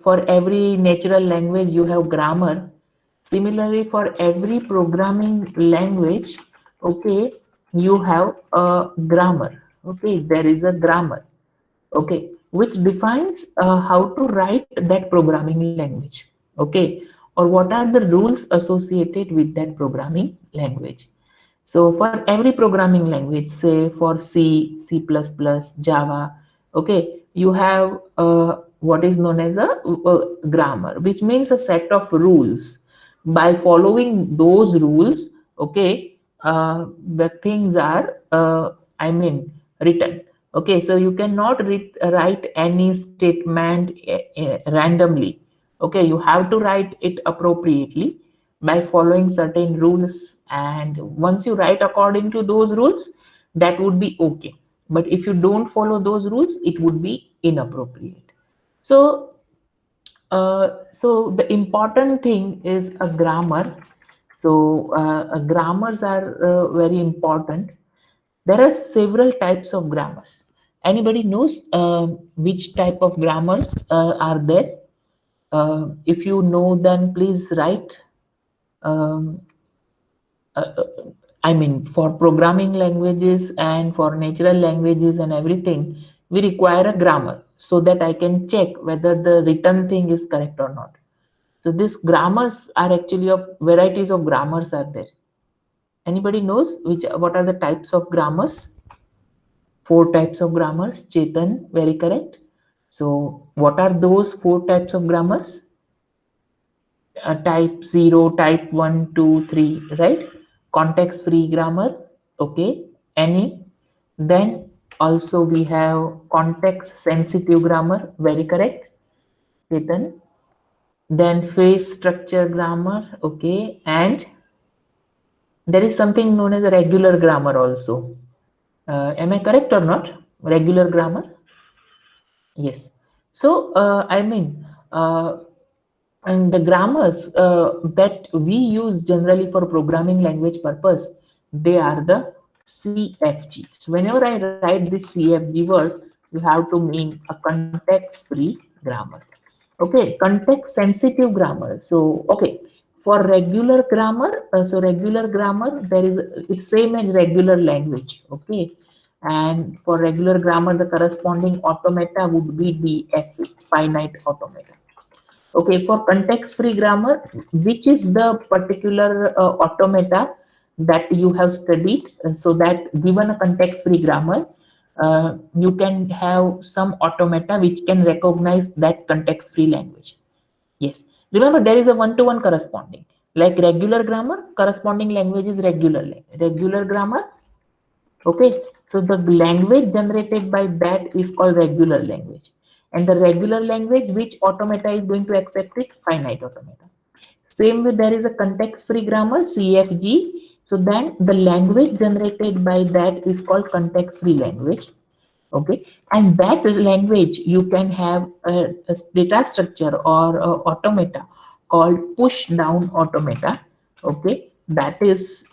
for every natural language you have grammar. Similarly, for every programming language, okay, you have a grammar. Okay, there is a grammar. Okay, which defines how to write that programming language. Okay, or what are the rules associated with that programming language. So for every programming language, say for C, C++, Java, okay, you have what is known as a grammar, which means a set of rules. By following those rules, okay, the things are, I mean, written. Okay, so you cannot write any statement randomly. Okay, you have to write it appropriately by following certain rules, and once you write according to those rules, that would be okay. But if you don't follow those rules, it would be inappropriate. So so the important thing is a grammar. So grammars are very important. There are several types of grammars. Anybody knows which type of grammars are there? If you know, then please write. Um, uh, I mean, for programming languages and for natural languages and everything, we require a grammar so that I can check whether the written thing is correct or not. So these grammars are actually of varieties of grammars are there. Anybody knows which what are the types of grammars? Four types of grammars. Chetan, very correct. So what are those four types of grammars? Type 0, type 1, 2, 3, right? Context free grammar, okay, any. Then also we have context sensitive grammar, very correct, Chetan. Then phrase structure grammar, okay, and there is something known as a regular grammar also. Am I correct or not? Regular grammar, yes. So I mean, and the grammars that we use generally for programming language purpose, they are the CFG. So whenever I write this CFG word, you have to mean a context free grammar. Okay, context sensitive grammar. So okay, for regular grammar, so regular grammar, there is, it's same as regular language. Okay, and for regular grammar, the corresponding automata would be the finite automata. Okay, for context-free grammar, which is the particular automata that you have studied, and so that given a context-free grammar, you can have some automata which can recognize that context-free language. Yes, remember there is a one-to-one corresponding. Like regular grammar, corresponding language is regular grammar. Okay, so the language generated by that is called regular language, and the regular language which automata is going to accept it, finite automata. Same way, there is a context-free grammar, CFG. So then the language generated by that is called context-free language. Okay, and that language you can have a data structure or a automata called push down automata. Okay, that is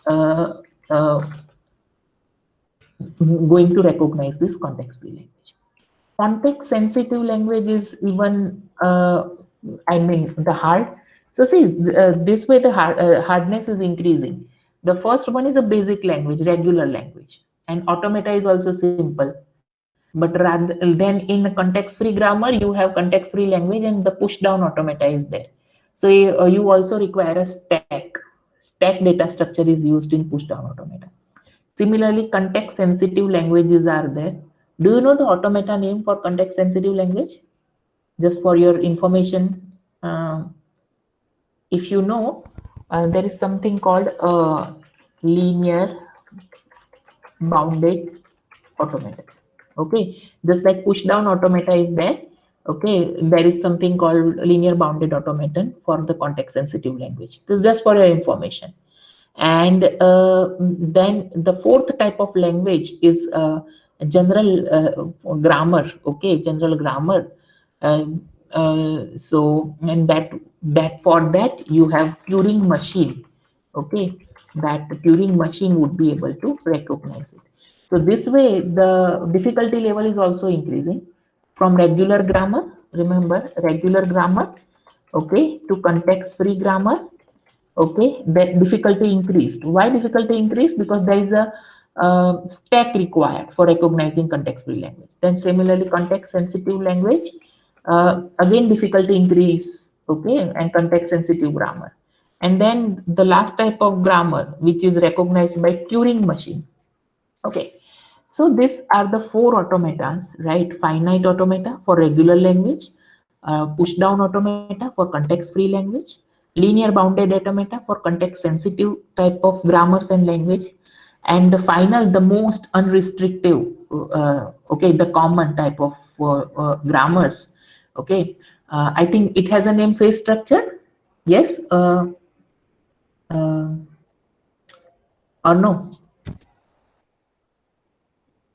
going to recognize this context free language. Context sensitive language is even, I mean, the hard. So see, this way the hardness is increasing. The first one is a basic language, regular language, and automata is also simple. But rather than in context free grammar, you have context free language, and the push down automata is there. So you also require a stack data structure is used in push down automata. Similarly, context sensitive languages are there. Do you know the automata name for context sensitive language? Just for your information, if you know, there is something called linear bounded automata. Okay, just like push down automata is there. Okay, there is something called linear bounded automaton for the context sensitive language. This is just for your information. And then the fourth type of language is general grammar. Okay, general grammar. uh, so and that for that you have Turing machine. Okay, that Turing machine would be able to recognize it. So this way the difficulty level is also increasing from regular grammar. remember, regular grammar, okay, to context free grammar, okay, that difficulty increased. Why difficulty increased? Because there is a stack required for recognizing context free language. Then similarly, context sensitive language, again difficulty increase, okay, and context sensitive grammar. And then the last type of grammar which is recognized by Turing machine. Okay, so these are the four automatons, right? Finite automata for regular language, push down automata for context free language, linear bounded automata for context sensitive type of grammars and language, and the final, the most unrestrictive, okay, the common type of grammars. Okay, I think it has a name, phase structure. Yes, uh, or no?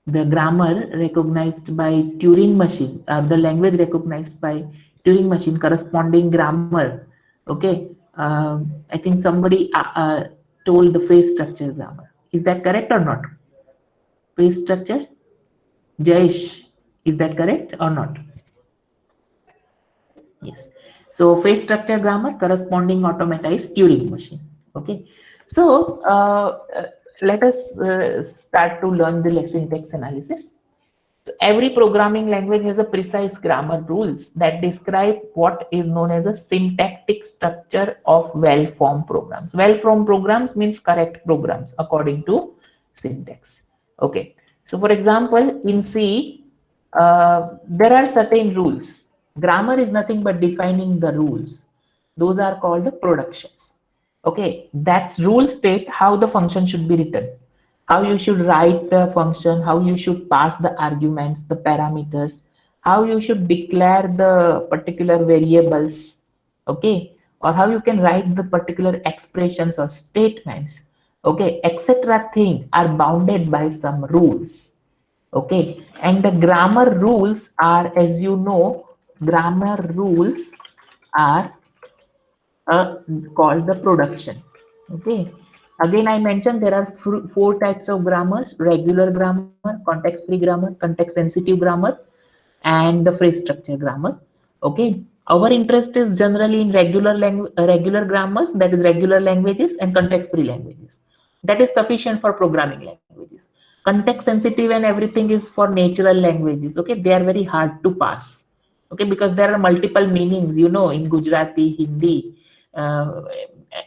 The grammar recognized by Turing machine, the language recognized by Turing machine, corresponding grammar. Okay, I think somebody told the phase structure grammar. Is that correct or not? Phase structure, Jayesh, is that correct or not? Yes. So phase structure grammar, corresponding automata is Turing machine. Okay. So let us start to learn the syntax analysis. So every programming language has a precise grammar rules that describe what is known as a syntactic structure of well-formed programs. Well-formed programs means correct programs according to syntax. Okay. So for example, in C, there are certain rules. Grammar is nothing but defining the rules. Those are called productions. Okay, that's rule state how the function should be written, how you should write the function, how you should pass the arguments, the parameters, how you should declare the particular variables, okay, or how you can write the particular expressions or statements, okay, etc. thing are bounded by some rules. Okay, and the grammar rules are, as you know, grammar rules are called the production. Okay, again I mentioned there are four types of grammars: regular grammar, context free grammar, context sensitive grammar, and the phrase structure grammar. Okay, our interest is generally in regular grammars, that is regular languages, and context free languages. That is sufficient for programming languages. Context sensitive and everything is for natural languages. Okay, they are very hard to pass. Okay, because there are multiple meanings, you know, in Gujarati, Hindi. uh,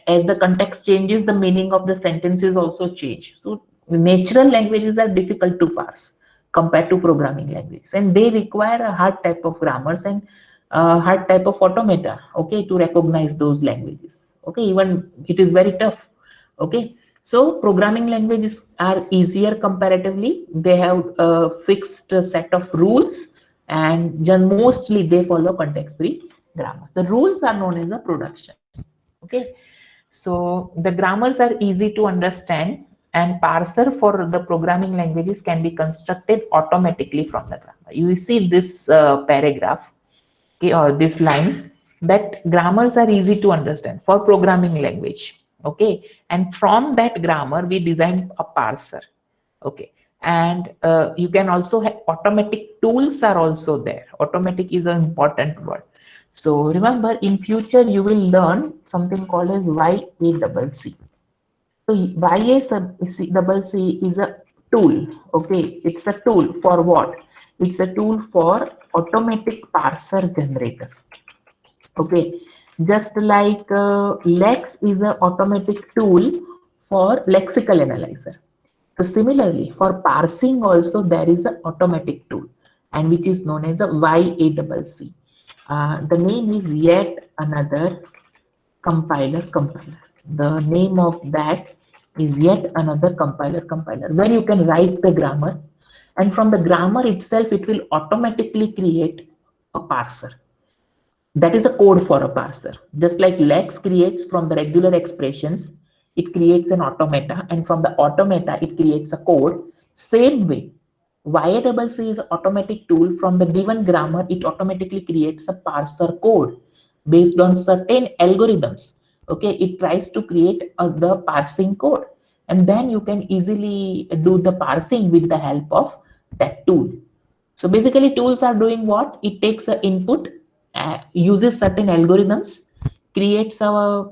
as the context changes, the meaning of the sentences also change. So natural languages are difficult to parse compared to programming languages, and they require a hard type of grammars and hard type of automata, okay, to recognize those languages. Okay, even it is very tough. Okay, so programming languages are easier comparatively. They have a fixed set of rules, and mostly they follow context free grammar. The rules are known as a production. Okay, so the grammars are easy to understand, and parser for the programming languages can be constructed automatically from the grammar. You see this paragraph, okay, or this line, that grammars are easy to understand for programming language. Okay, and from that grammar we design a parser. Okay, and you can also have automatic tools are also there. Automatic is an important word. So remember, in future you will learn something called as YACC. So YACC is a tool. Okay, it's a tool for what? It's a tool for automatic parser generator. Okay, just like Lex is an automatic tool for lexical analyzer. So similarly, for parsing also there is an automatic tool, and which is known as a YACC. The name is yet another compiler. The name of that is yet another compiler, where you can write the grammar, and from the grammar itself it will automatically create a parser. That is a code for a parser. Just like Lex creates from the regular expressions, it creates an automata, and from the automata, it creates a code. Same way, YACC is an automatic tool. From the given grammar, it automatically creates a parser code based on certain algorithms. Okay, it tries to create the parsing code, and then you can easily do the parsing with the help of that tool. So basically, tools are doing what? It takes an input, uses certain algorithms, creates a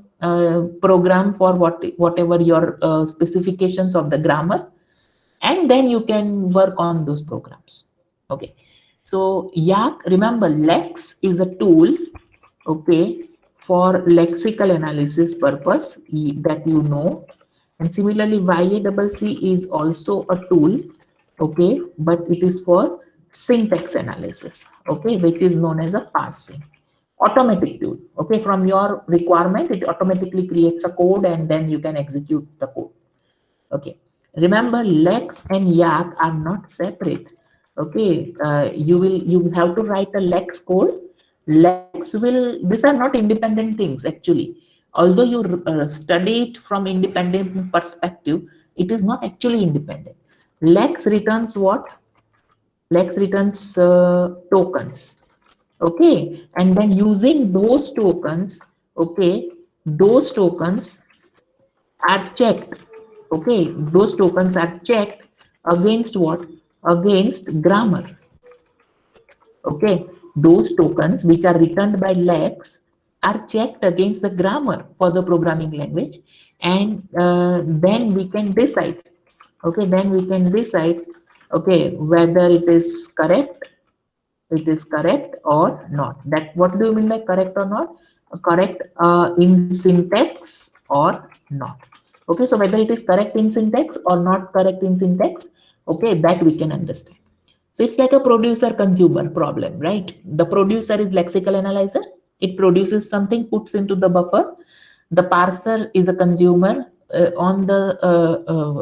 program for whatever your specifications of the grammar, and then you can work on those programs. Okay, so yak, remember, lex is a tool, okay, for lexical analysis purpose, that you know. And similarly, YACC is also a tool, okay, but it is for syntax analysis, okay, which is known as a parsing automatic tool. Okay, from your requirement, it automatically creates a code and then you can execute the code. Okay, remember, lex and yak are not separate. Okay, you have to write a lex code. Lex will, these are not independent things actually. Although you study it from independent perspective, it is not actually independent. Lex returns what? Lex returns tokens. Okay, and then using those tokens, okay, those tokens are checked. Okay, those tokens are checked against what? Against grammar. Okay, those tokens which are returned by lex are checked against the grammar for the programming language, and then we can decide. Okay, then we can decide, okay, whether it is correct or not. That, what do you mean by correct or not? Correct in syntax or not. Okay, so whether it is correct in syntax or not correct in syntax, okay, that we can understand. So it's like a producer consumer problem, right? The producer is lexical analyzer. It produces something, puts into the buffer. The parser is a consumer. On the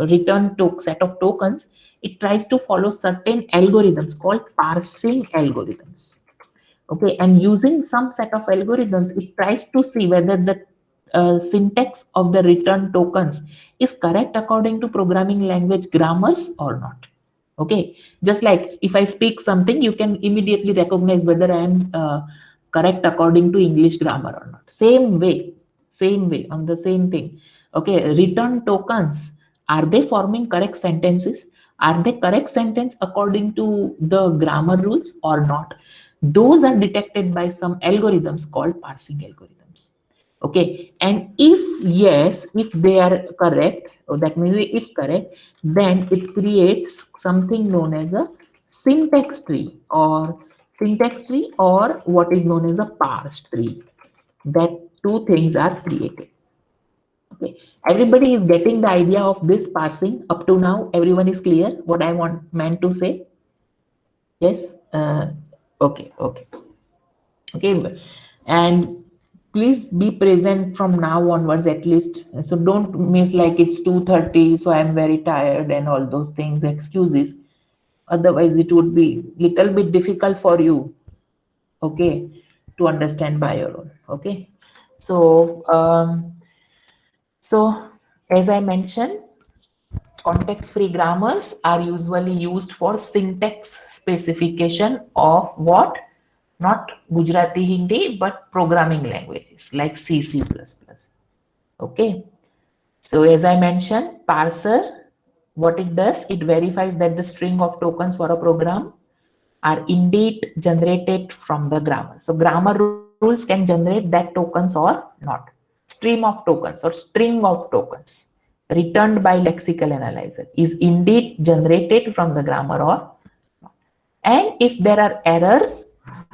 return set of tokens, it tries to follow certain algorithms called parsing algorithms. Okay, and using some set of algorithms, it tries to see whether the syntax of the return tokens is correct according to programming language grammars or not. Okay, just like if I speak something, you can immediately recognize whether I am correct according to English grammar or not. Same way on the same thing. Okay, return tokens, are they forming correct sentences? Are they correct sentence according to the grammar rules or not? Those are detected by some algorithms called parsing algorithms. Okay, and if yes, if they are correct, or that means if correct, then it creates something known as a syntax tree, or what is known as a parse tree. That two things are created. Okay, everybody is getting the idea of this parsing up to now. Everyone is clear what I meant to say? Yes. Okay, okay, and please be present from now onwards at least. So don't miss like it's 2:30, so I'm very tired and all those things, excuses. Otherwise it would be little bit difficult for you, okay, to understand by your own. Okay, so so as I mentioned, context free grammars are usually used for syntax specification of what? Not Gujarati Hindi, but programming languages like C, C++. Okay. So as I mentioned, parser, what it does, it verifies that the string of tokens for a program are indeed generated from the grammar. So grammar rules can generate that tokens or not. Stream of tokens or string of tokens returned by lexical analyzer is indeed generated from the grammar or not. And if there are errors,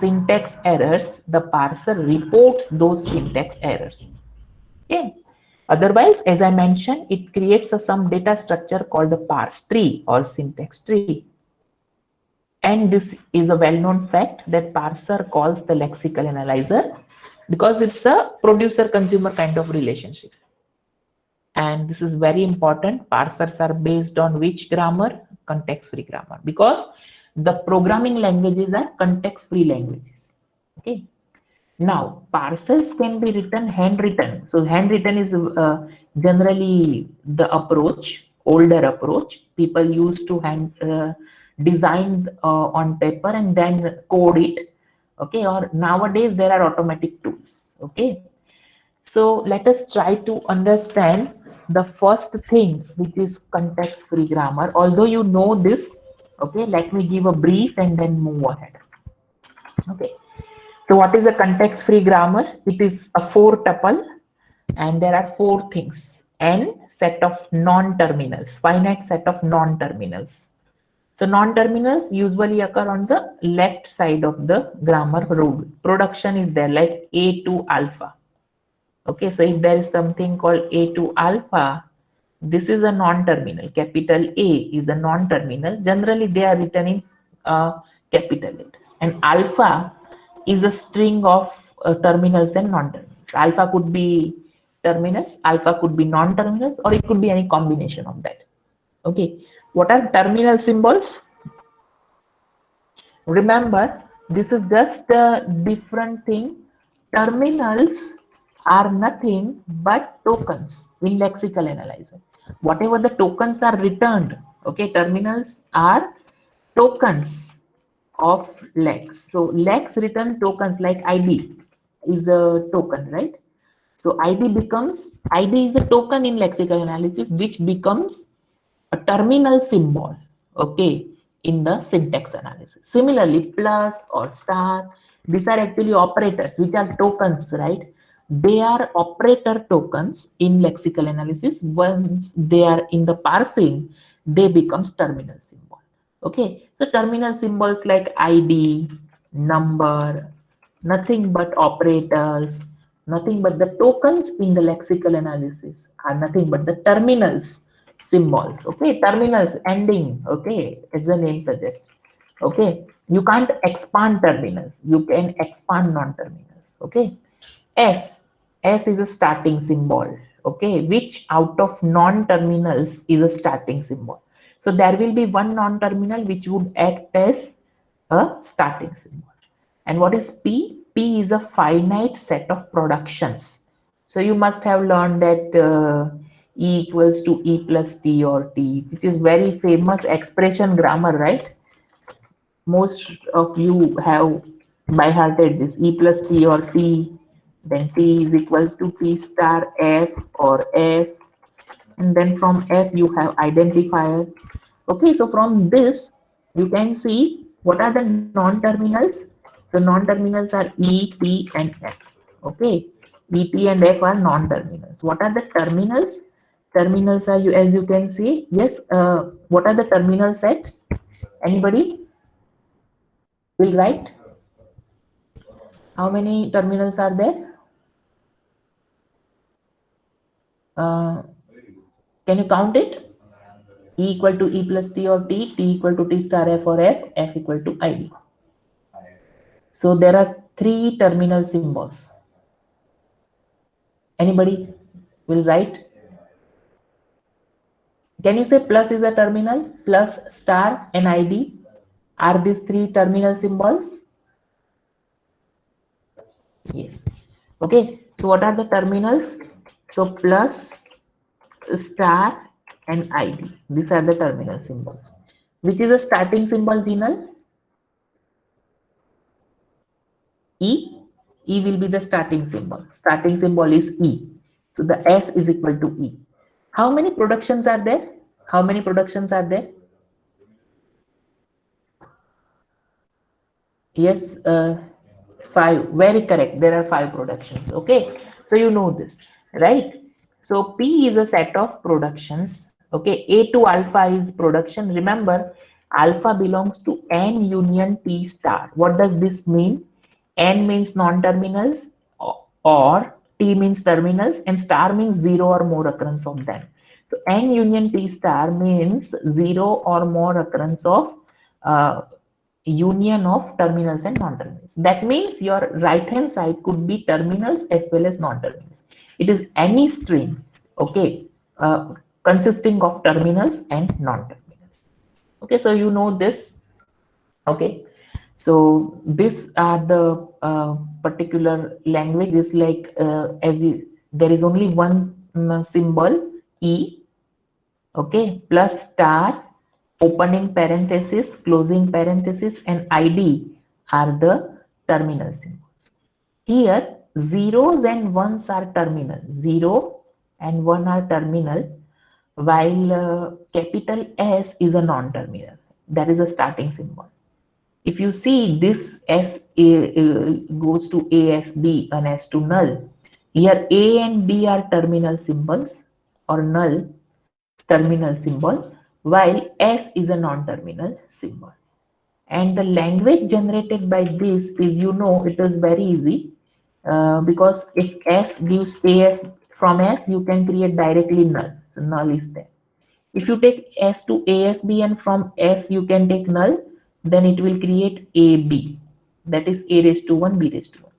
syntax errors, the parser reports those syntax errors. Okay. Otherwise, as I mentioned, it creates some data structure called the parse tree or syntax tree. And this is a well-known fact that parser calls the lexical analyzer because it's a producer-consumer kind of relationship. And this is very important. Parsers are based on which grammar? Context-free grammar, because the programming languages are context-free languages. Okay. Now, parsers can be written handwritten. So handwritten is generally the approach, older approach. People used to design on paper and then code it. Okay, or nowadays there are automatic tools. Okay, so let us try to understand the first thing, which is context-free grammar. Although you know this, okay, let me give a brief and then move ahead. Okay. So what is a context-free grammar? It is a four tuple and there are four things. N set of non-terminals, finite set of non-terminals. So non-terminals usually occur on the left side of the grammar rule. Production is there like A to alpha. Okay, so if there is something called A to alpha, this is a non-terminal. Capital A is a non-terminal. Generally, they are written in capital letters. And alpha is a string of terminals and non-terminals. Alpha could be terminals, alpha could be non-terminals, or it could be any combination of that. Okay, what are terminal symbols? Remember, this is just a different thing. Terminals are nothing but tokens in lexical analysis. Whatever the tokens are returned, okay, terminals are tokens of lex. So lex return tokens like ID is a token, right? So ID is a token in lexical analysis which becomes a terminal symbol, okay, in the syntax analysis. Similarly, plus or star, these are actually operators which are tokens, right? They are operator tokens in lexical analysis. Once they are in the parsing, they becomes terminal symbol. Okay, so terminal symbols like ID, number, nothing but operators, nothing but the tokens in the lexical analysis are nothing but the terminals symbols. Okay, terminals ending. Okay, as the name suggests. Okay, you can't expand terminals, you can expand non-terminals. Okay, S. S is a starting symbol, okay, which out of non-terminals is a starting symbol. So there will be one non-terminal which would act as a starting symbol. And what is P? P is a finite set of productions. So you must have learned that E equals to E plus T or T, which is very famous expression grammar, right? Most of you have by hearted this E plus T or T, then T is equal to T star F or F, and then from F you have identifier. Okay, so from this you can see what are the non-terminals. The non-terminals are E, T, and F. Okay, E, T, and F are non-terminals. What are the terminals? Terminals are, you as you can see. Yes, what are the terminal set? Anybody will write? How many terminals are there? Uh, can you count it? E equal to E plus T or T, T equal to T star F or F equal to ID. So there are three terminal symbols. Anybody will write? Can you say plus is a terminal? Plus, star, and ID. Are these three terminal symbols? Yes. Okay. So what are the terminals? So plus, star, and ID. These are the terminal symbols. Which is a starting symbol, Vinal? E. E will be the starting symbol. Starting symbol is E. So the S is equal to E. How many productions are there? How many productions are there? Yes, five. Very correct. There are five productions. Okay, so you know this, right? So P is a set of productions. Okay, A to alpha is production. Remember, alpha belongs to N union T star. What does this mean? N means non-terminals, or T means terminals, and star means zero or more occurrence of them. So N union T star means zero or more occurrence of uh, union of terminals and non-terminals. That means your right hand side could be terminals as well as non-terminals. It is any string, okay, consisting of terminals and non-terminals. Okay, so you know this. Okay, so these are the particular languages, like there is only one symbol E, okay, plus star, opening parenthesis, closing parenthesis, and ID are the terminal symbols. Here, zeros and ones are terminal. 0 and 1 are terminal, while capital S is a non-terminal. That is a starting symbol. If you see this S goes to A S B and S to null. Here A and B are terminal symbols or null terminal symbol, while S is a non-terminal symbol. And the language generated by this is, it is very easy, because if S gives AS, from S you can create directly null. So null is there. If you take S to ASB and from S you can take null, then it will create AB. That is A raised to 1, B raised to 1.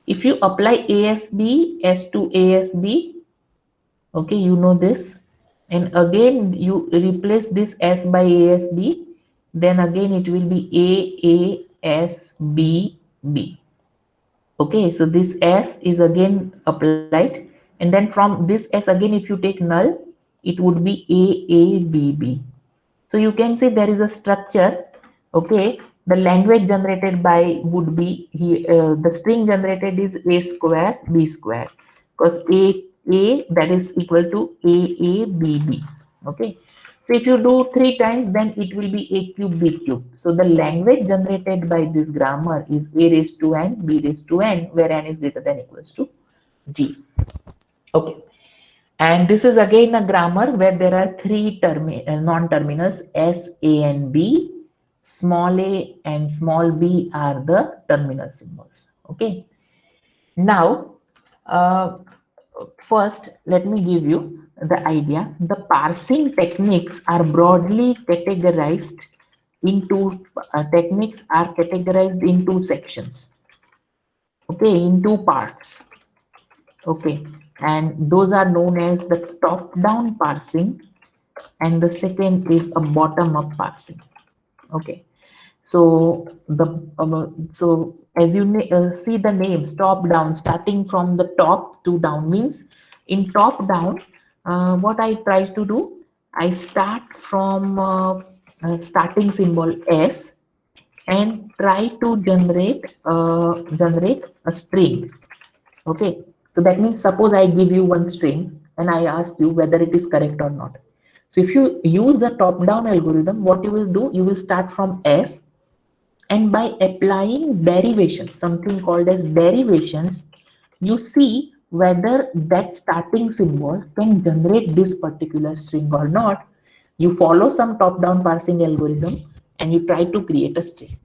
If you apply ASB, S to ASB, okay, you know this, and again you replace this S by ASB, then again it will be AASBB. Okay, so this S is again applied, and then from this S again, if you take null, it would be AABB. So you can see there is a structure. Okay, the language generated by would be the string generated is A square B square, because A that is equal to AABB. Okay, so if you do 3 times, then it will be A cube B cube. So the language generated by this grammar is A raised to n B raised to n, where n is greater than equals to G. Okay. And this is again a grammar where there are 3 non-terminals, S, A, and B. Small a and small b are the terminal symbols. Okay. Now, first, let me give you the idea. The parsing techniques are broadly categorized into sections. Okay, in 2 parts. Okay, and those are known as the top-down parsing, and the second is a bottom-up parsing. Okay, so as you see the names, top-down, starting from the top to down, means in top-down, what I try to do, I start from starting symbol S and try to generate a string. Okay, so that means suppose I give you one string and I ask you whether it is correct or not. So if you use the top-down algorithm, what you will do, you will start from S, and by applying derivations, something called as derivations, you see whether that starting symbol can generate this particular string or not. You follow some top-down parsing algorithm and you try to create a string.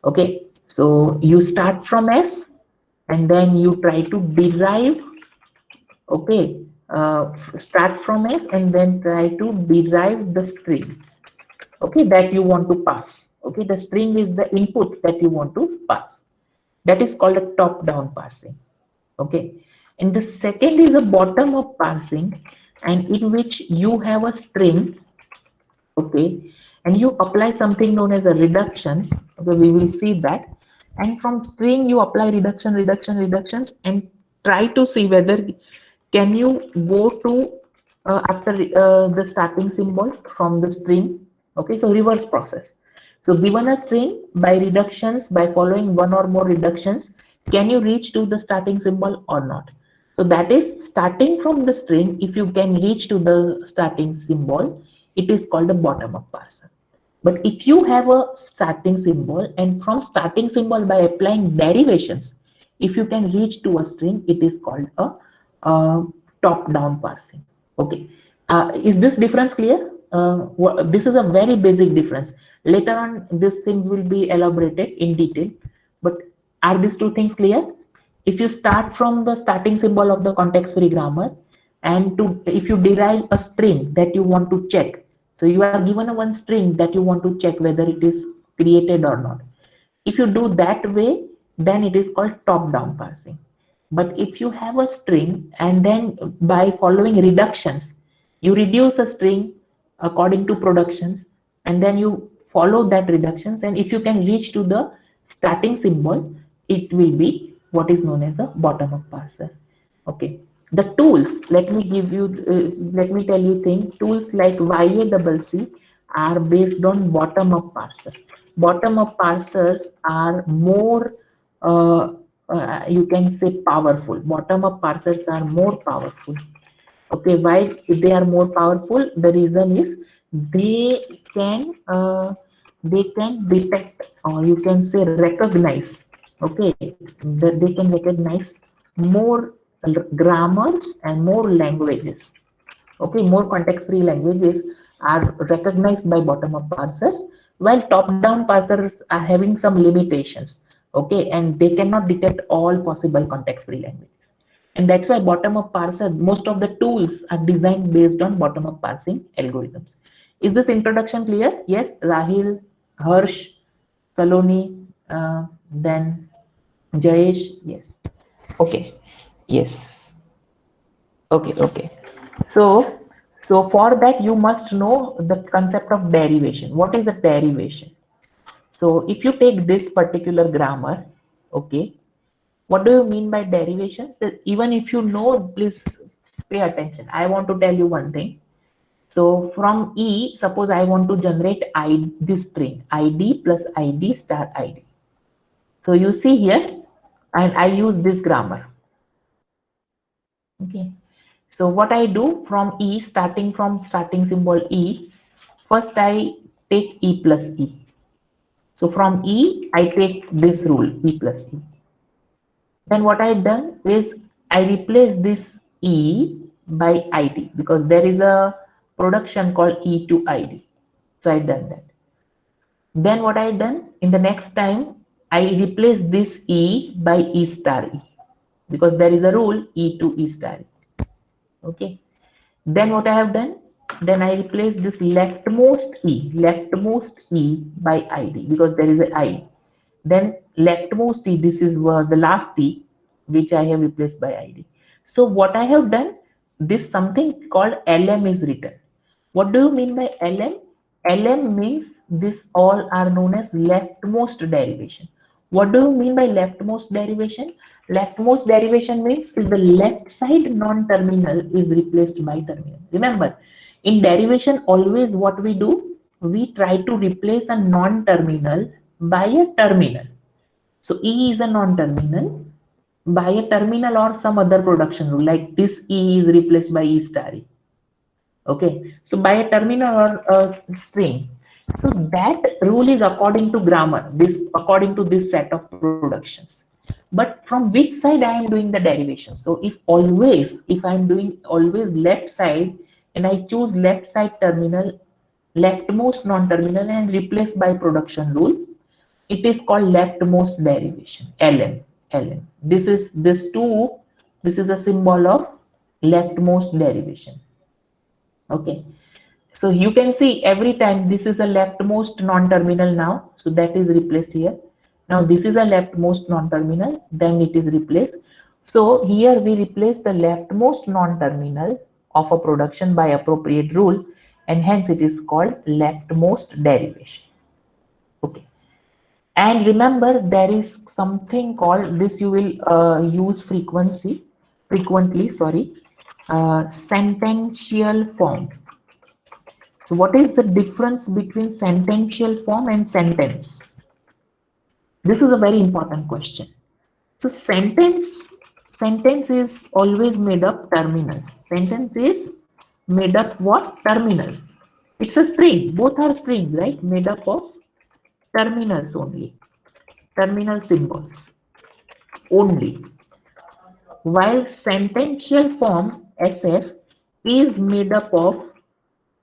Okay, so you start from S and then you try to derive. Okay, start from S and then try to derive the string, okay, that you want to pass. Okay, the string is the input that you want to pass. That is called a top-down parsing. Okay, and the second is a bottom-up parsing, and in which you have a string. Okay, and you apply something known as a reductions. Okay, we will see that, and from string you apply reductions, and try to see whether can you go to after the starting symbol from the string. Okay, so reverse process. So given a string, by reductions, by following one or more reductions, can you reach to the starting symbol or not? So that is starting from the string. If you can reach to the starting symbol, it is called a bottom-up parser. But if you have a starting symbol and from starting symbol by applying derivations, if you can reach to a string, it is called a top-down parsing. Okay, is this difference clear? This is a very basic difference. Later on, these things will be elaborated in detail. But are these 2 things clear? If you start from the starting symbol of the context-free grammar, and if you derive a string that you want to check, so you are given a one string that you want to check whether it is created or not. If you do that way, then it is called top-down parsing. But if you have a string and then by following reductions, you reduce a string according to productions, and then you follow that reductions, and if you can reach to the starting symbol, it will be what is known as a bottom-up parser. Okay, the tools, let me tell you things. Tools like YACC are based on bottom-up parser. Bottom-up parsers are more you can say powerful. Bottom-up parsers are more powerful. Okay, why they are more powerful? The reason is they can detect or you can say recognize, okay, that they can recognize more grammars and more languages. Okay, more context-free languages are recognized by bottom-up parsers, while top-down parsers are having some limitations. Okay, and they cannot detect all possible context-free languages. And that's why bottom-up parser, most of the tools are designed based on bottom-up parsing algorithms. Is this introduction clear? Yes, Rahil, Harsh, Saloni, then Jayesh, yes. Okay, yes. Okay, okay. So, so for that you must know the concept of derivation. What is a derivation? So if you take this particular grammar, okay, what do you mean by derivation? So even if you know, please pay attention. I want to tell you one thing. So from E, suppose I want to generate this string ID plus ID star ID. So you see here, and I use this grammar. Okay. So what I do from E, starting from starting symbol E, first I take E plus E. So from E, I take this rule, E plus E. Then what I done is I replace this E by ID because there is a production called E to ID. So I done that. Then what I done in the next time, I replace this E by E star E because there is a rule E to E star E. Okay. Then what I have done, then I replace this leftmost E by ID because there is a I. Then leftmost E, this is the last T, which I have replaced by ID. So what I have done, this something called LM is written. What do you mean by LM? LM means this all are known as leftmost derivation. What do you mean by leftmost derivation? Leftmost derivation means is the left side non-terminal is replaced by terminal. Remember, in derivation, always what we do, we try to replace a non-terminal by a terminal. So E is a non-terminal by a terminal or some other production rule, like this E is replaced by E star E. Okay, so by a terminal or a string. So that rule is according to grammar, this according to this set of productions. But from which side I am doing the derivation? So if I am doing always left side and I choose left side terminal, leftmost non-terminal and replace by production rule, it is called leftmost derivation, LM. LM. This is a symbol of leftmost derivation. Okay, so you can see every time this is a leftmost non-terminal now, so that is replaced here. Now this is a leftmost non-terminal, then it is replaced. So here we replace the leftmost non-terminal of a production by appropriate rule, and hence it is called leftmost derivation. Okay, and remember there is something called this, you will use frequently, sorry, sentential form. So what is the difference between sentential form and sentence? This is a very important question. So sentence is always made up terminals. Sentence is made up what? Terminals. It's a string. Both are strings, right? Made up of terminals only. Terminal symbols only. While sentential form SF is made up of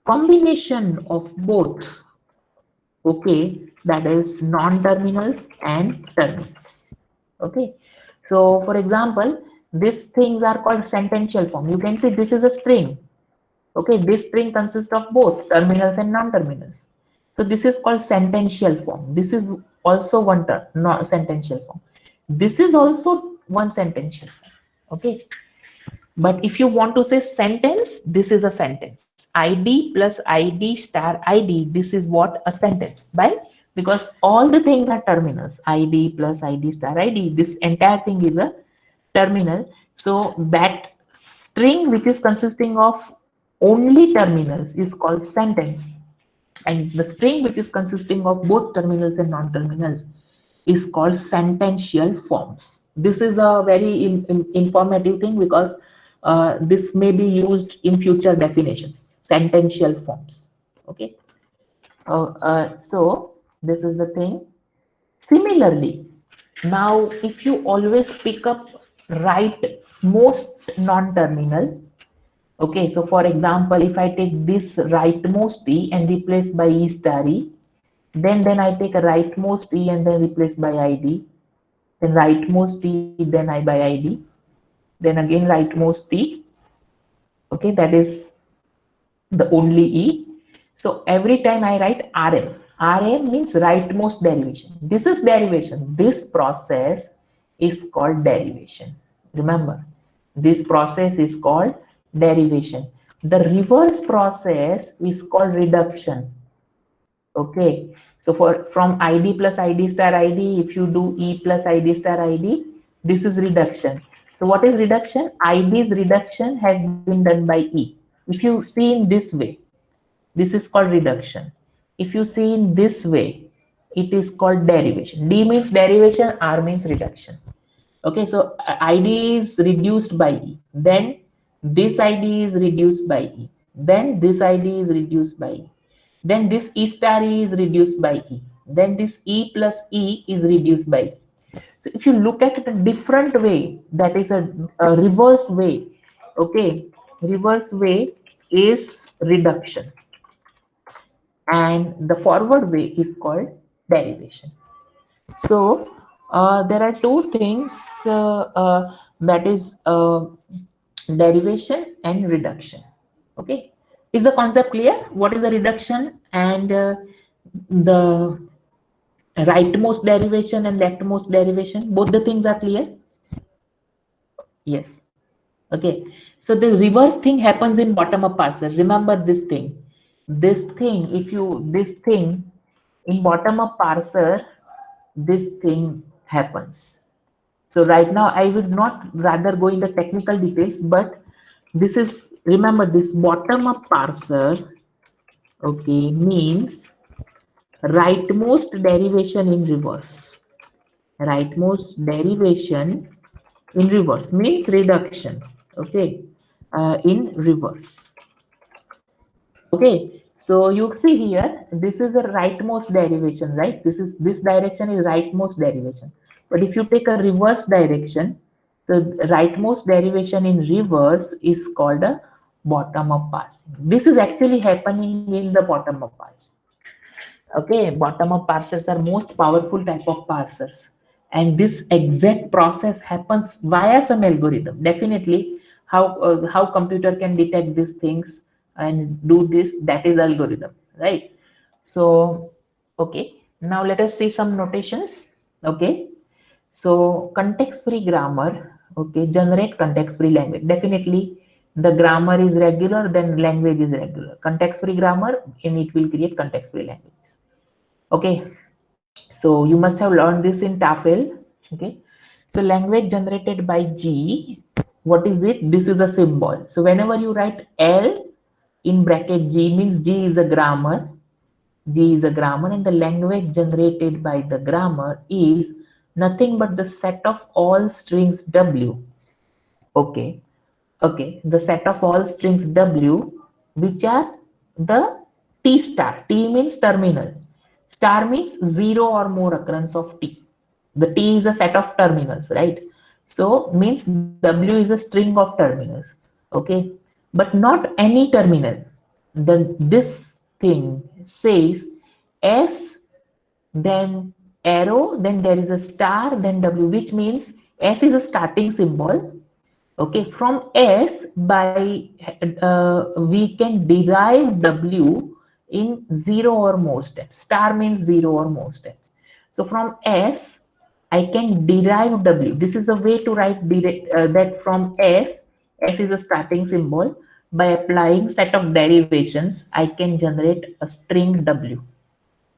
combination of both. Okay, that is non-terminals and terminals. Okay, so for example, these things are called sentential form. You can see this is a string. Okay, this string consists of both terminals and non-terminals. So this is called sentential form. This is also one term, not sentential form. This is also one sentential form. Okay, but if you want to say sentence, this is a sentence. ID plus ID star ID, this is what a sentence, right? Because all the things are terminals. ID plus ID star ID, this entire thing is a terminal. So that string which is consisting of only terminals is called sentence. And the string which is consisting of both terminals and non-terminals is called sentential forms. This is a very informative thing because this may be used in future definitions, sentential forms. Okay. So this is the thing. Similarly, now if you always pick up rightmost non-terminal, okay, so for example, if I take this rightmost e and replace by e star e, then I take a rightmost e and then replace by id, then rightmost e, then I by id, then again rightmost e, okay, that is the only e. So every time I write rm, rm means rightmost derivation. This is derivation. This process is called derivation. Remember, this process is called derivation. The reverse process is called reduction. Okay, so for from id plus id star id, if you do e plus id star id, this is reduction. So what is reduction? id's reduction has been done by e. If you see in this way, this is called reduction. If you see in this way, it is called derivation. D means derivation, R means reduction. Okay, so id is reduced by e, then this id is reduced by e, then this id is reduced by e, then this e star e is reduced by e, then this e plus e is reduced by e. So if you look at it a different way, that is a reverse way. Okay, reverse way is reduction, and the forward way is called derivation. So there are two things, that is derivation and reduction. Okay, is the concept clear? What is the reduction and the rightmost derivation and leftmost derivation? Both the things are clear? Yes. Okay, so the reverse thing happens in bottom up parser. Remember this thing. This thing, if you this thing in bottom up parser, this thing happens. So right now I would not rather go in the technical details, but this is, remember, this bottom up parser, okay, means rightmost derivation in reverse. Rightmost derivation in reverse means reduction. Okay, in reverse. Okay, so you see here, this is a rightmost derivation, right? This direction is rightmost derivation. But if you take a reverse direction, the rightmost derivation in reverse is called a bottom up passing. This is actually happening in the bottom up parsing. Okay, bottom up parsers are most powerful type of parsers, and this exact process happens via some algorithm. Definitely, how computer can detect these things and do this, that is algorithm, right? So okay, now let us see some notations. Okay, so context free grammar, okay, generate context free language. Definitely the grammar is regular, then language is regular. Context free grammar, and it will create context free languages. Okay, so you must have learned this in TOEFL. Okay, so language generated by G, what is it? This is a symbol. So whenever you write L in bracket G, means G is a grammar. G is a grammar, and the language generated by the grammar is nothing but the set of all strings W. Okay, okay, the set of all strings W, which are the T star. T means terminal. Star means zero or more occurrence of T. The T is a set of terminals, right? So means W is a string of terminals. Okay, but not any terminal. This thing says S, then arrow, then there is a star, then W, which means S is a starting symbol. Okay, from S by we can derive W in zero or more steps. Star means zero or more steps. So from S, I can derive W. This is the way to write that from S. S is a starting symbol. By applying set of derivations, I can generate a string W.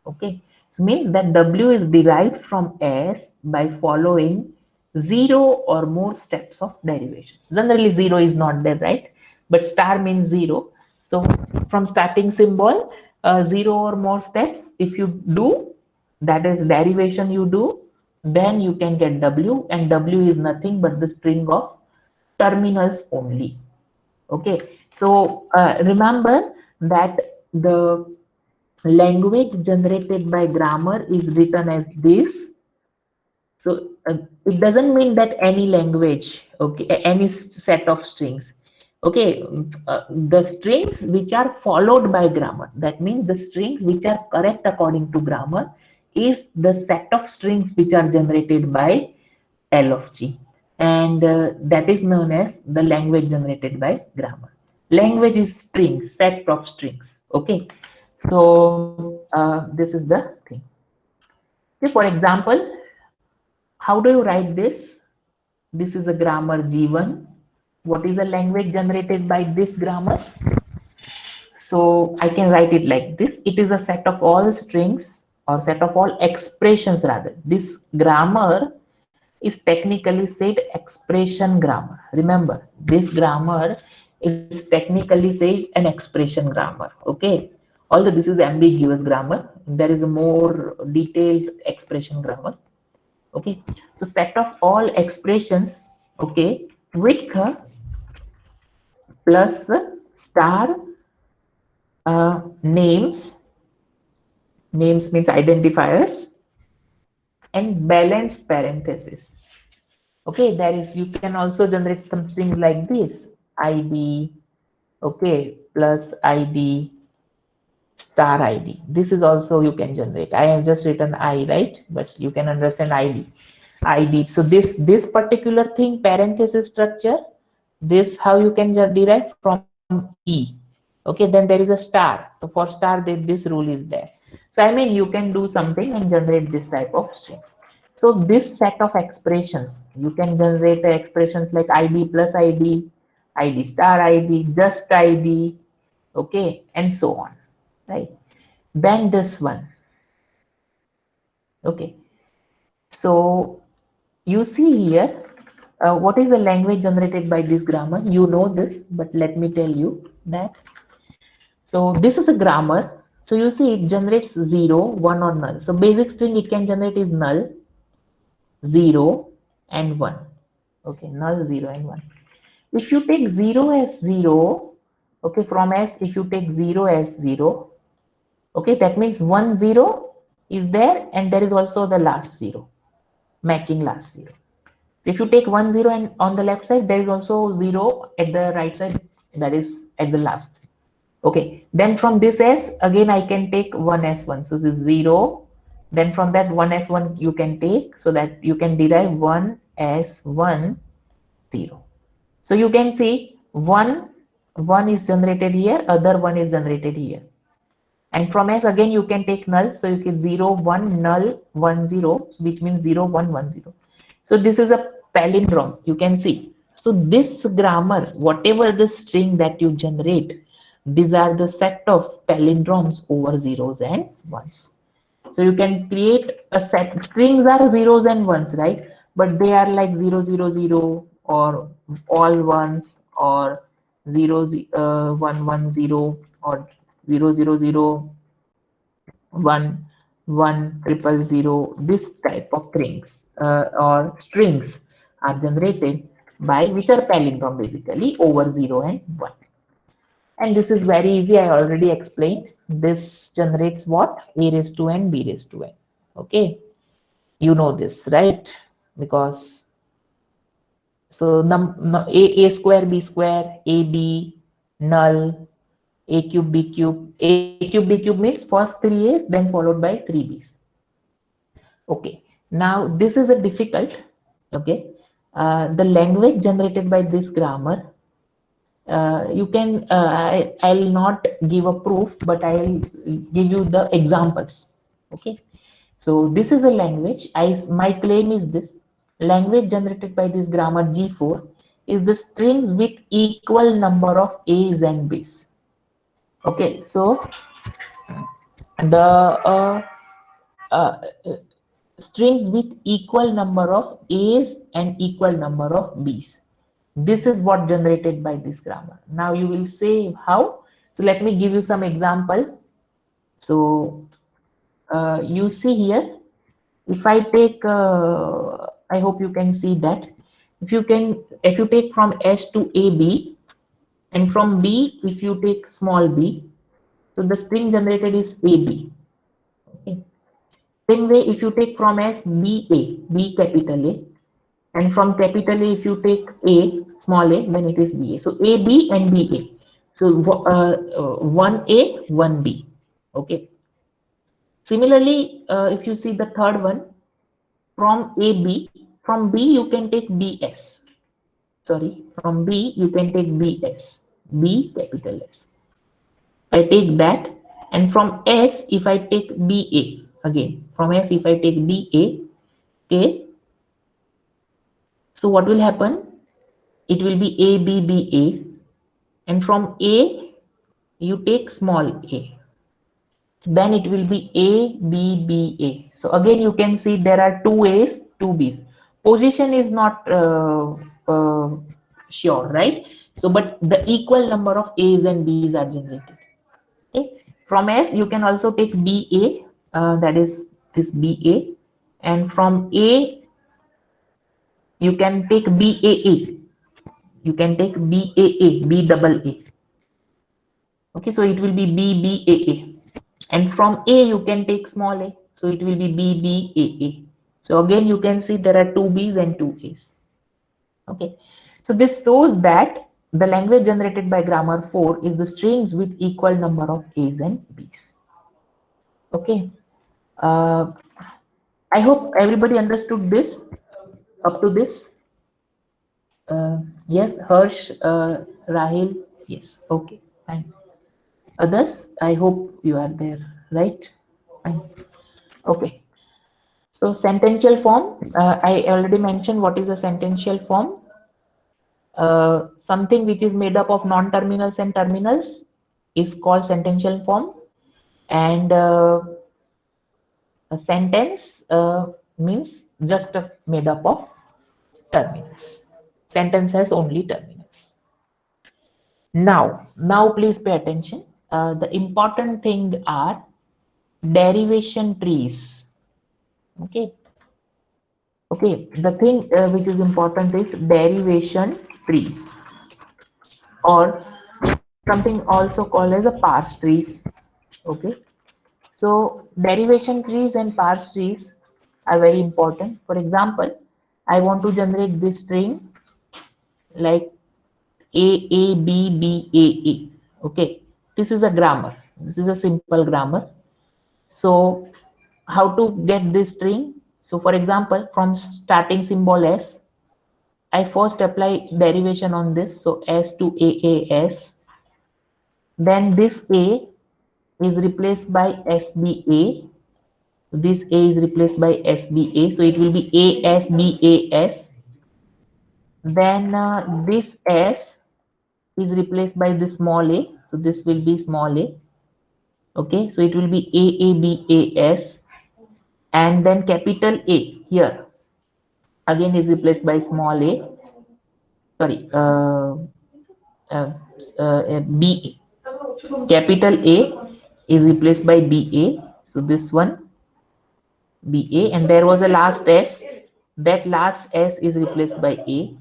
Okay, so means that W is derived from S by following zero or more steps of derivations. Generally zero is not there, right? But star means zero. So from starting symbol, zero or more steps, if you do, that is derivation you do, then you can get W, and W is nothing but the string of terminals only. Okay, so remember that the language generated by grammar is written as this. So it doesn't mean that any language, okay, any set of strings, okay, the strings which are followed by grammar, that means the strings which are correct according to grammar is the set of strings which are generated by L of G, and that is known as the language generated by grammar. Language is strings, set of strings, okay. So this is the thing. Okay, for example, how do you write this? This is a grammar G1. What is the language generated by this grammar? So I can write it like this. It is a set of all strings or set of all expressions rather. This grammar is technically said expression grammar. Remember, this grammar is technically said an expression grammar. Okay. Although this is ambiguous grammar, there is a more detailed expression grammar. Okay. So set of all expressions, okay, with plus star names. Names means identifiers and balanced parenthesis. Okay, there is, you can also generate some strings like this: id, okay, plus id, star id. This is also you can generate. I have just written I, right? But you can understand id. So this particular thing, parenthesis structure, this how you can derive from e. Okay, then there is a star. So for star, this rule is there. So I mean, you can do something and generate this type of strings. So this set of expressions, you can generate expressions like id plus id star id, just id, okay, and so on, right? Then this one, okay. So you see here, what is the language generated by this grammar? You know this, but let me tell you that. So this is a grammar. So you see it generates 0, 1 or null. So basic string it can generate is null, 0 and 1. Okay, null, 0 and 1. If you take 0 as 0, okay, from S, if you take 0 as 0, okay, that means 1 0 is there and there is also the last 0, matching last 0. If you take 1 0 and on the left side, there is also 0 at the right side, that is at the last. Okay, then from this S, again I can take 1 S1. So this is 0. Then from that 1 S1 you can take, so that you can derive 1 S1 0. So you can see one is generated here, other one is generated here. And from S again you can take null. So you can 0, 1, null, 1, 0, which means 0, 1, 1, 0. So this is a palindrome, you can see. So this grammar, whatever the string that you generate, these are the set of palindromes over zeros and ones. So you can create a set. Strings are zeros and ones, right? But they are like 0, 0, 0 or all ones or 0, 1, 1, 0 or 0, 0, 0, 1, 1, triple 0. This type of strings or strings are generated by, which are palindrome basically, over 0 and 1. And this is very easy. I already explained. This generates what? A raised to n, b raised to n. Okay. You know this, right? Because so a square, b square, ab, null, a cube, b cube. A cube, b cube means first 3 a's, then followed by 3 b's. Okay. Now this is a difficult. Okay. The language generated by this grammar, you can I'll not give a proof, but I'll give you the examples. Okay, so this is a language. My claim is this: language generated by this grammar G4 is the strings with equal number of A's and B's. Okay, so the uh, strings with equal number of A's and equal number of B's. This is what generated by this grammar. Now you will say how. So let me give you some example. So you see here, if I take, I hope you can see that. If you take from S to AB, and from B, if you take small b, so the string generated is AB. Okay. Same way, if you take from S B A, B capital A, and from capital A, if you take A small a, then it is B A. So A B and B A. So one A, one B. Okay. Similarly, if you see the third one, from A B, from B you can take B S. Sorry, from B you can take B S. B capital S. I take that, and from S if I take B A again. From S if I take B A, okay. So what will happen? It will be A B B A, and from A you take small a. Then it will be A B B A. So again you can see there are two A's, two B's. Position is not sure, right? So but the equal number of A's and B's are generated. Okay. From S you can also take BA, that is this BA, and from A you can take BAA. You can take BAA, B double A. Okay, so it will be BBAA, and from A you can take small a, so it will be BBAA. So again you can see there are two B's and two A's. Okay, so this shows that the language generated by grammar 4 is the strings with equal number of A's and B's. Okay, uh, I hope everybody understood this up to this. Yes, Harsh, Rahil, yes, okay, fine. Others, I hope you are there, right? Fine. Okay. So sentential form, I already mentioned what is a sentential form. Something which is made up of non-terminals and terminals is called sentential form. And a sentence means just made up of terminals. Sentence has only terminals. Now please pay attention. The important thing are derivation trees. Okay. Okay, the thing which is important is derivation trees, or something also called as a parse trees. Okay, so derivation trees and parse trees are very important. For example, I want to generate this string like A. Okay, this is a grammar. This is a simple grammar. So how to get this string? So for example, from starting symbol S, I first apply derivation on this. So S to AAS. Then this A is replaced by SBA. This A is replaced by SBA. So it will be ASBAS. Then this S is replaced by this small a. So this will be small a. Okay. So it will be AABAS. And then capital A here again is replaced by small a. Sorry. BA. Capital A is replaced by BA. So this one BA, and there was a last S. That last S is replaced by A.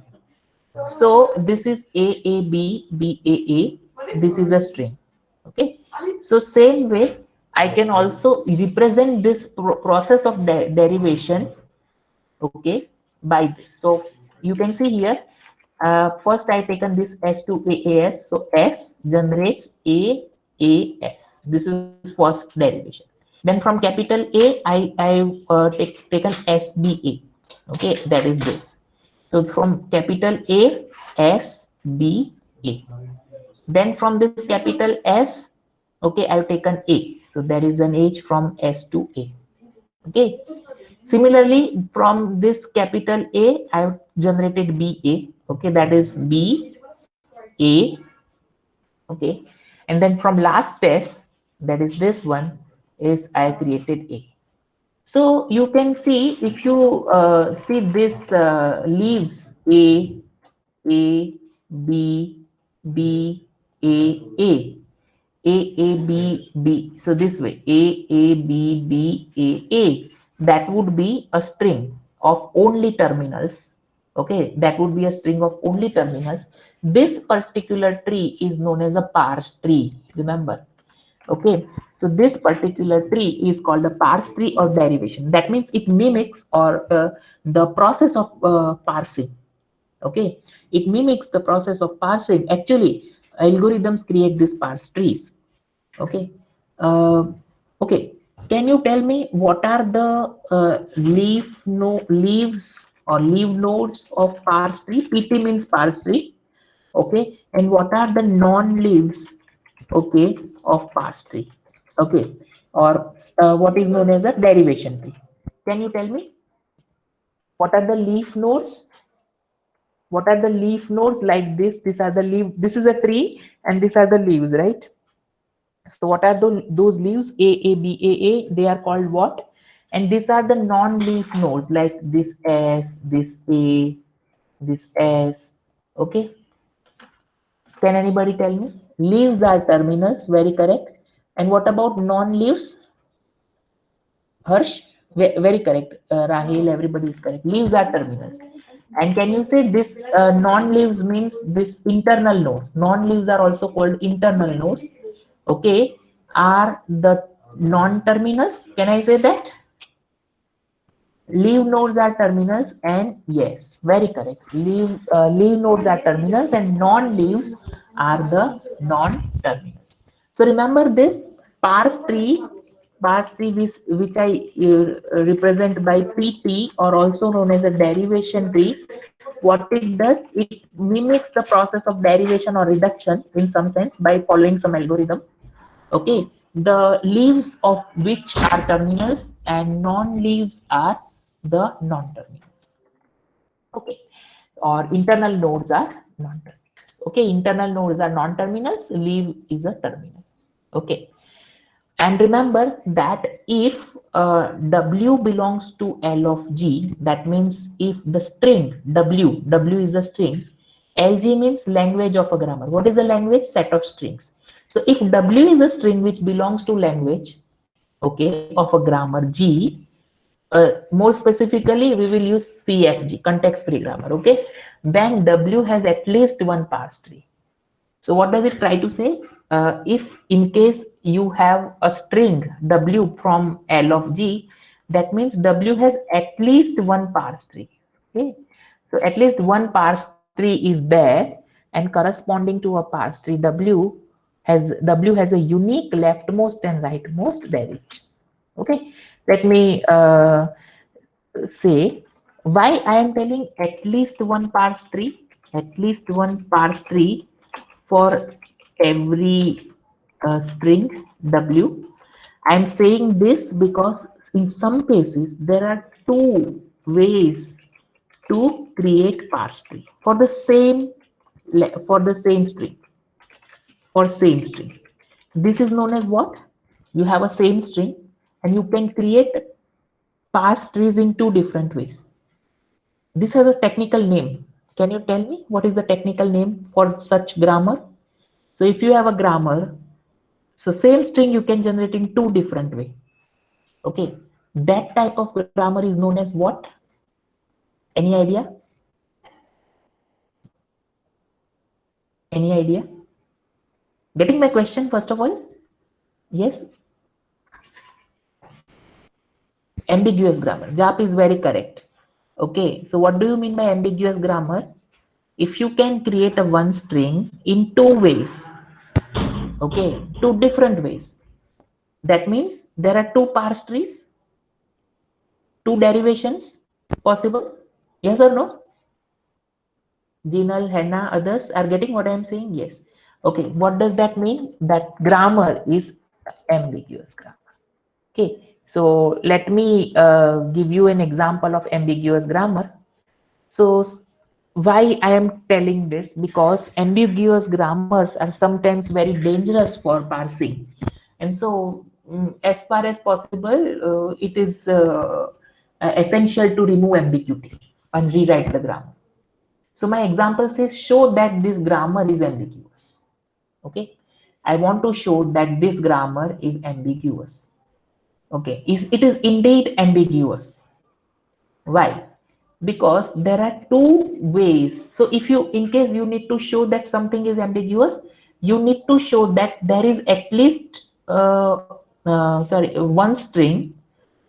So this is AABBAA. This is a string. Okay. So same way, I can also represent this process of derivation. Okay, by this. So you can see here. First, I taken this S to AAS. So S generates AAS. This is first derivation. Then from capital A, I taken SBA. Okay, that is this. So from capital A, SBA. Then from this capital S, okay, I've taken A. So there is an H from S to A. Okay. Similarly, from this capital A, I've generated BA. Okay, that is BA. Okay, and then from last test, that is this one, is I created A. So you can see, if you see this leaves A, B, B, A. So this way, A. That would be a string of only terminals. Okay, that would be a string of only terminals. This particular tree is known as a parse tree. Remember, Okay, so this particular tree is called a parse tree or derivation. That means it mimics or the process of parsing. Okay, it mimics the process of parsing. Actually, algorithms create these parse trees. Okay, uh, okay. Can you tell me what are the leaves or leaf nodes of parse tree? PT means parse tree. Okay, and what are the non-leaves, okay, of parse tree? Okay, or what is known as a derivation tree? Can you tell me what are the leaf nodes? What are the leaf nodes like this? These are the leaf. This is a tree, and these are the leaves, right? So what are those leaves? A. They are called what? And these are the non-leaf nodes like this S, this A, this S. Okay. Can anybody tell me? Leaves are terminals. Very correct. And what about non-leaves? Harsh, very correct. Rahil, everybody is correct. Leaves are terminals. And can you say this non-leaves means this internal nodes? Non-leaves are also called internal nodes. Okay, are the non-terminals? Can I say that? Leaf nodes are terminals, and yes, very correct. Leaf nodes are terminals, and non-leaves are the non-terminals. So remember this parse tree which I represent by PT or also known as a derivation tree. What it does, it mimics the process of derivation or reduction in some sense by following some algorithm. Okay, the leaves of which are terminals and non-leaves are the non-terminals. Okay, or internal nodes are non-terminals. Okay, internal nodes are non-terminals, leaf is a terminal. Okay, and remember that if W belongs to L of G, that means if the string W is a string, LG means language of a grammar. What is a language? Set of strings. So if W is a string which belongs to language, okay, of a grammar G, more specifically, we will use CFG, context free grammar, okay, then W has at least one parse tree. So what does it try to say? If in case you have a string W from L of G, that means W has at least one parse tree. Okay. So at least one parse tree is there, and corresponding to a parse tree W has a unique leftmost and rightmost derivation. Okay. Let me say why I am telling at least one parse tree, at least one parse tree for every string W. I am saying this because in some cases there are two ways to create parse tree for the same string, for same string. This is known as what? You have a same string and you can create parse trees in two different ways. This has a technical name. Can you tell me what is the technical name for such grammar? So if you have a grammar, so same string you can generate in two different way. Okay, that type of grammar is known as what? Any idea? Any idea? Getting my question first of all? Yes. Ambiguous grammar. Jap is very correct. Okay, so what do you mean by ambiguous grammar? If you can create a one string in two ways, okay, two different ways, that means there are two parse trees, two derivations possible. Yes or no? Jinal, Henna, others are getting what I am saying? Yes. Okay, what does that mean? That grammar is ambiguous grammar. Okay, so let me give you an example of ambiguous grammar. So why I am telling this? Because ambiguous grammars are sometimes very dangerous for parsing. And so as far as possible, it is essential to remove ambiguity and rewrite the grammar. So my example says show that this grammar is ambiguous. Okay, I want to show that this grammar is ambiguous. Okay, it is indeed ambiguous. Why? Because there are two ways. So if you, in case you need to show that something is ambiguous, you need to show that there is at least one string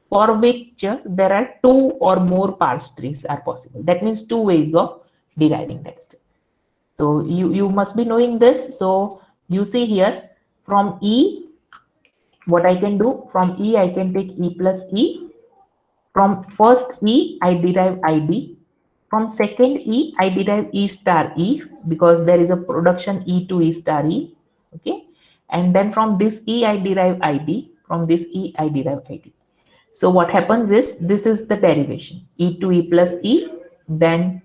for which there are two or more parse trees are possible. That means two ways of deriving that string. So you must be knowing this. So you see here from E, what I can do from E, I can take E plus E. From first E, I derive ID. From second E, I derive E star E because there is a production E to E star E. Okay. And then from this E, I derive ID. From this E, I derive ID. So what happens is this is the derivation E to E plus E. Then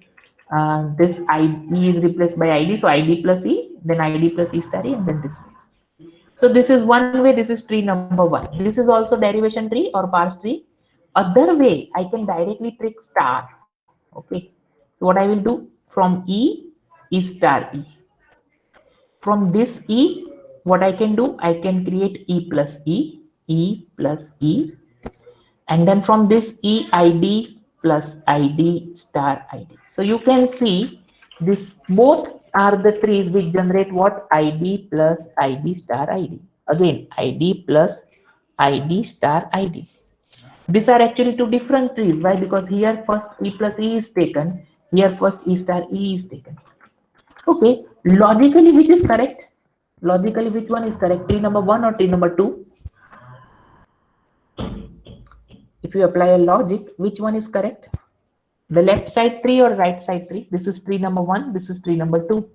this E is replaced by ID. So ID plus E, then ID plus E star E, and then this way. So this is one way. This is tree number one. This is also derivation tree or parse tree. Other way, I can directly trick star. Okay. So what I will do from E is star E. From this E, what I can do, I can create E plus E, and then from this E, ID plus ID star ID. So you can see this both are the trees which generate what? ID plus ID star ID. Again, ID plus ID star ID. These are actually two different trees. Why? Because here first E plus E is taken, here first E star E is taken. Okay, logically which is correct? Logically which one is correct? Tree number one or tree number two? If you apply a logic, which one is correct? The left side tree or right side tree? This is tree number one, this is tree number two.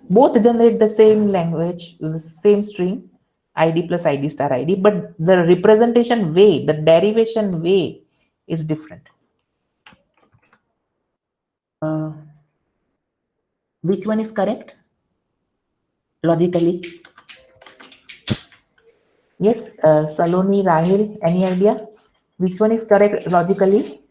Both generate the same language, the same string, ID plus ID star ID, but the representation way, the derivation way is different. Uh, which one is correct? Logically. Yes, Saloni, Rahil, any idea? Which one is correct logically?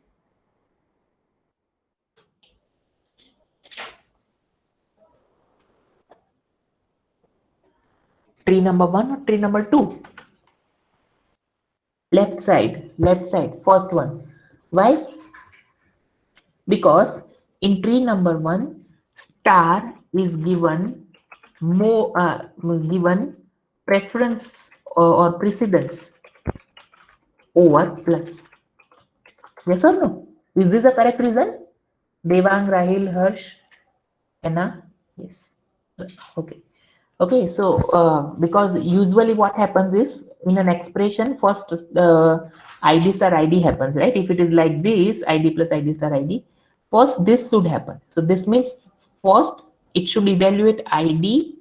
Tree number one or tree number two? Left side, first one. Why? Because in tree number one, star is given more given preference or precedence over plus. Yes or no? Is this a correct reason? Devang, Rahil, Harsh, Anna? Yes. Okay. Okay, so because usually what happens is in an expression, first ID star ID happens, right? If it is like this, ID plus ID star ID, first this should happen. So this means first it should evaluate ID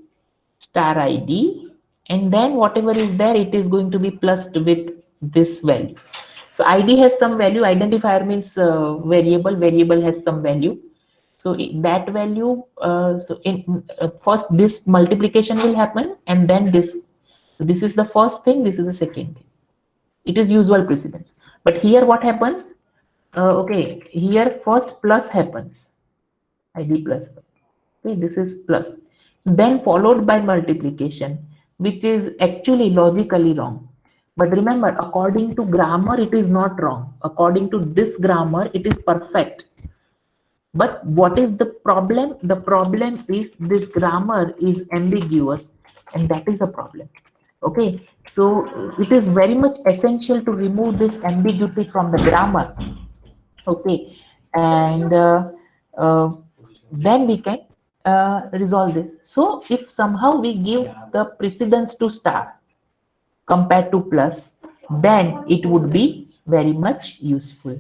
star ID, and then whatever is there, it is going to be plussed with this value. So ID has some value, identifier means variable has some value. So that value, so in first this multiplication will happen, and then this. So this is the first thing, this is the second thing. It is usual precedence. But here what happens? Okay, here first plus happens, ID plus. Okay, this is plus. Then followed by multiplication, which is actually logically wrong. But remember, according to grammar, it is not wrong. According to this grammar, it is perfect. But what is the problem? The problem is this grammar is ambiguous, and that is a problem. Okay, so it is very much essential to remove this ambiguity from the grammar. Okay, and then we can resolve this. So if somehow we give the precedence to star compared to plus, then it would be very much useful.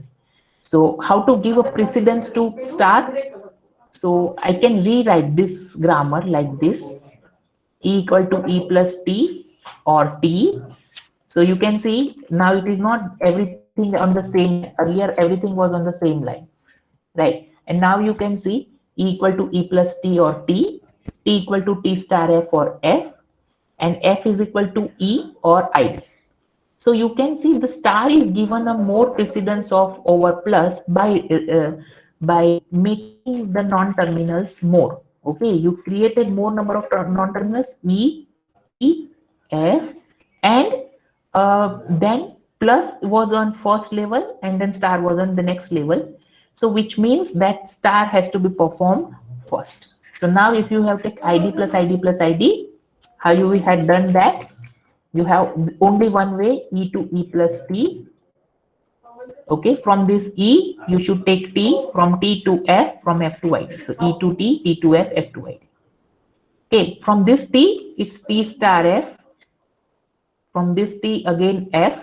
So how to give a precedence to star? So I can rewrite this grammar like this: E equal to E plus T or T. So you can see now it is not everything on the same line. Earlier everything was on the same line, right? And now you can see E equal to E plus T or T equal to T star F or F, and F is equal to E or I. So you can see the star is given a more precedence of over plus by making the non-terminals more. Okay, you created more number of non-terminals E, T, F, and then plus was on first level, and then star was on the next level. So which means that star has to be performed first. So now if you have take ID plus ID plus ID, how you had done that? You have only one way, e to e plus t. Okay, from this e you should take t from t to f, from f to id. So e to t, t to f, f to id. Okay, from this t it's t star f, from this t again f,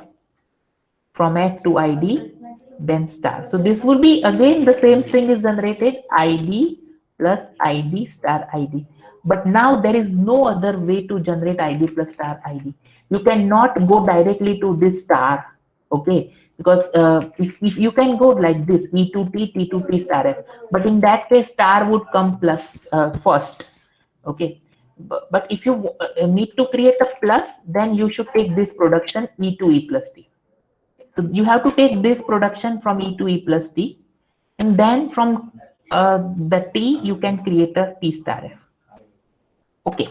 from f to id, then star. So this will be again the same string is generated, id plus id star id. But now there is no other way to generate id plus star id. You cannot go directly to this star, okay? Because if you can go like this, e to t, t to t star f, but in that case star would come plus first, okay? But if you need to create a plus, then you should take this production e to e plus t. So you have to take this production from e to e plus t, and then from the t you can create a t star f. Okay.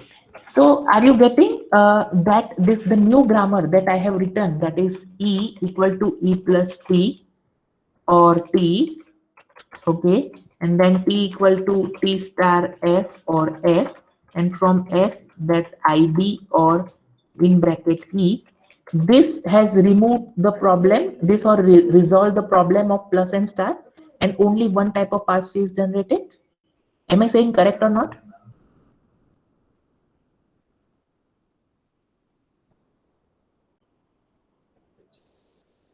So are you getting that this the new grammar that I have written, that is e equal to e plus t or t, okay, and then t equal to t star f or f, and from f that id or in bracket e. This has removed the problem, this or resolved the problem of plus and star, and only one type of parse tree is generated. Am I saying correct or not?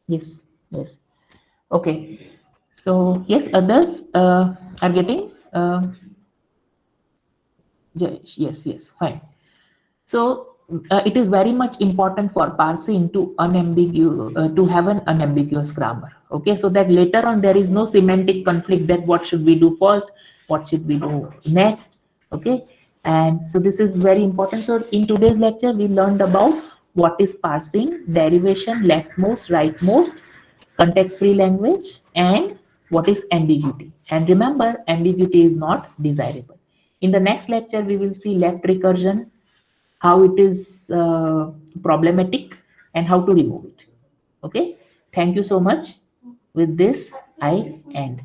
Yes, yes. Okay. So yes, others are getting yes, yes, fine. So it is very much important for parsing to unambiguous to have an unambiguous grammar. Okay, so that later on there is no semantic conflict that what should we do first, what should we do next. Okay, and so this is very important. So in today's lecture we learned about what is parsing, derivation, leftmost, rightmost, context-free language, and what is ambiguity. And remember, ambiguity is not desirable. In the next lecture we will see left recursion, how it is problematic, and how to remove it. Okay, thank you so much. With this I end.